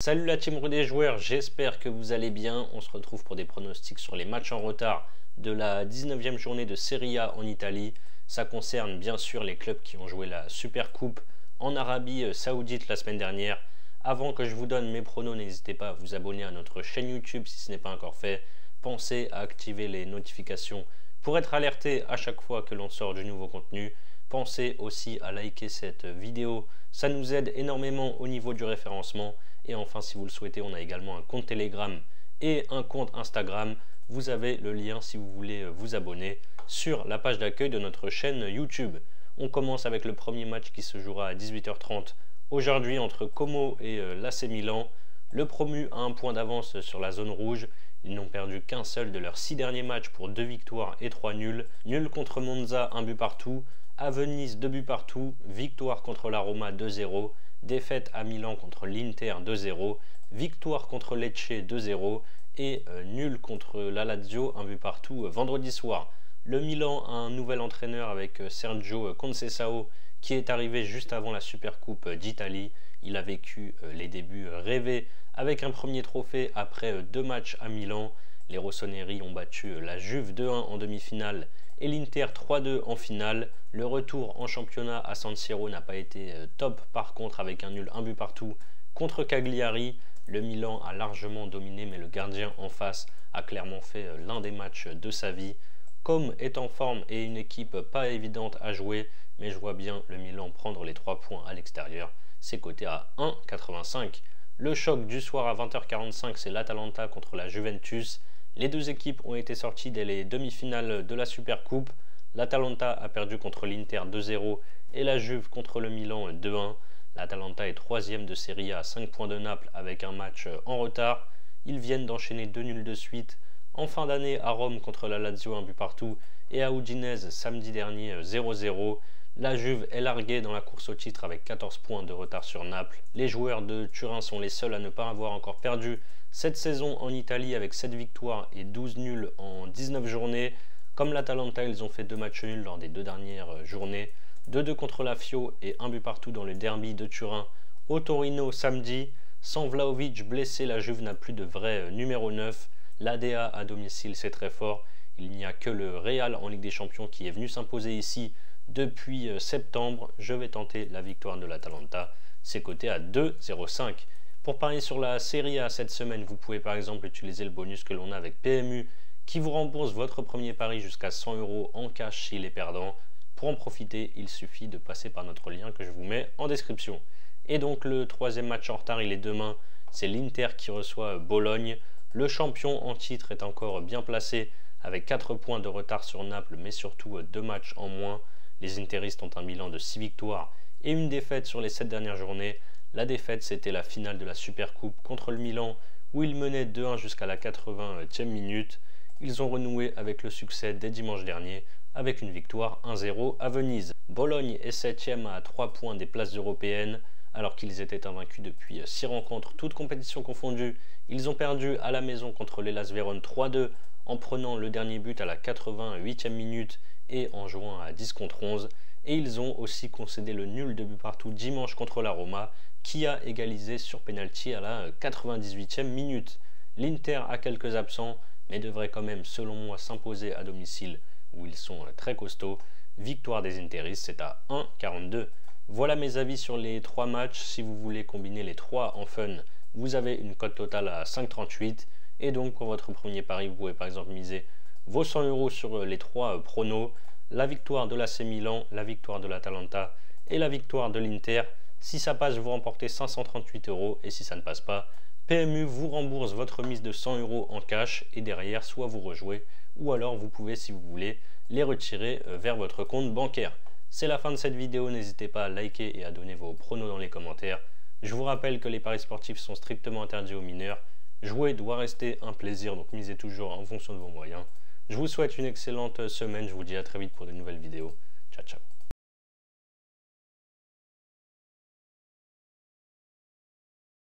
Salut la team des joueurs, j'espère que vous allez bien. On se retrouve pour des pronostics sur les matchs en retard de la 19e journée de Serie A en Italie. Ça concerne bien sûr les clubs qui ont joué la Super Coupe en Arabie Saoudite la semaine dernière. Avant que je vous donne mes pronos, n'hésitez pas à vous abonner à notre chaîne YouTube si ce n'est pas encore fait. Pensez à activer les notifications pour être alerté à chaque fois que l'on sort du nouveau contenu. Pensez aussi à liker cette vidéo, ça nous aide énormément au niveau du référencement. Et enfin, si vous le souhaitez, on a également un compte Telegram et un compte Instagram. Vous avez le lien si vous voulez vous abonner sur la page d'accueil de notre chaîne YouTube. On commence avec le premier match qui se jouera à 18h30 aujourd'hui entre Como et l'AC Milan. Le promu a un point d'avance sur la zone rouge. Ils n'ont perdu qu'un seul de leurs 6 derniers matchs pour 2 victoires et 3 nuls. Nul contre Monza, 1 but partout. À Venise, 2 buts partout. Victoire contre la Roma, 2-0. Défaite à Milan contre l'Inter 2-0, victoire contre Lecce 2-0 et nul contre la Lazio, 1 but partout vendredi soir. Le Milan a un nouvel entraîneur avec Sergio Conceição qui est arrivé juste avant la Supercoupe d'Italie. Il a vécu les débuts rêvés avec un premier trophée après 2 matchs à Milan. Les Rossoneri ont battu la Juve 2-1 en demi-finale et l'Inter 3-2 en finale. Le retour en championnat à San Siro n'a pas été top par contre avec un nul 1 but partout contre Cagliari. Le Milan a largement dominé mais le gardien en face a clairement fait l'un des matchs de sa vie. Comme est en forme et une équipe pas évidente à jouer, mais je vois bien le Milan prendre les 3 points à l'extérieur. C'est coté à 1,85. Le choc du soir à 20h45, c'est l'Atalanta contre la Juventus. Les deux équipes ont été sorties dès les demi-finales de la Supercoupe. L'Atalanta a perdu contre l'Inter 2-0 et la Juve contre le Milan 2-1. L'Atalanta est 3e de Serie A à 5 points de Naples avec un match en retard. Ils viennent d'enchaîner 2 nuls de suite en fin d'année à Rome contre la Lazio, 1 but partout, et à Udinese samedi dernier 0-0. La Juve est larguée dans la course au titre avec 14 points de retard sur Naples. Les joueurs de Turin sont les seuls à ne pas avoir encore perdu cette saison en Italie avec 7 victoires et 12 nuls en 19 journées. Comme l'Atalanta, ils ont fait 2 matchs nuls lors des 2 dernières journées. 2-2 contre la Fio et 1 but partout dans le derby de Turin au Torino samedi. Sans Vlahovic blessé, la Juve n'a plus de vrai numéro 9. L'ADA à domicile, c'est très fort. Il n'y a que le Real en Ligue des Champions qui est venu s'imposer ici depuis septembre. Je vais tenter la victoire de l'Atalanta. C'est coté à 2,05. Pour parier sur la Serie A cette semaine, vous pouvez par exemple utiliser le bonus que l'on a avec PMU qui vous rembourse votre premier pari jusqu'à 100 € en cash s'il est perdant. Pour en profiter, il suffit de passer par notre lien que je vous mets en description. Et donc le troisième match en retard, il est demain. C'est l'Inter qui reçoit Bologne. Le champion en titre est encore bien placé avec 4 points de retard sur Naples, mais surtout 2 matchs en moins. Les Interistes ont un bilan de 6 victoires et une défaite sur les 7 dernières journées. La défaite, c'était la finale de la Supercoupe contre le Milan, où ils menaient 2-1 jusqu'à la 80e minute. Ils ont renoué avec le succès dès dimanche dernier, avec une victoire 1-0 à Venise. Bologne est 7e à 3 points des places européennes, alors qu'ils étaient invaincus depuis 6 rencontres, toutes compétitions confondues. Ils ont perdu à la maison contre l'Hellas Vérone 3-2, en prenant le dernier but à la 88e minute et en jouant à 10 contre 11. Et ils ont aussi concédé le nul de but partout dimanche contre la Roma, qui a égalisé sur pénalty à la 98e minute. L'Inter a quelques absents, mais devrait quand même, selon moi, s'imposer à domicile, où ils sont très costauds. Victoire des Interistes, c'est à 1,42. Voilà mes avis sur les 3 matchs. Si vous voulez combiner les 3 en fun, vous avez une cote totale à 5,38. Et donc, pour votre premier pari, vous pouvez par exemple miser vos 100 € sur les 3 pronos. La victoire de l'AC Milan, la victoire de l'Atalanta et la victoire de l'Inter. Si ça passe, vous remportez 538 € et si ça ne passe pas, PMU vous rembourse votre mise de 100 € en cash et derrière, soit vous rejouez ou alors vous pouvez, si vous voulez, les retirer vers votre compte bancaire. C'est la fin de cette vidéo, n'hésitez pas à liker et à donner vos pronos dans les commentaires. Je vous rappelle que les paris sportifs sont strictement interdits aux mineurs. Jouer doit rester un plaisir, donc misez toujours en fonction de vos moyens. Je vous souhaite une excellente semaine, je vous dis à très vite pour de nouvelles vidéos. Ciao, ciao.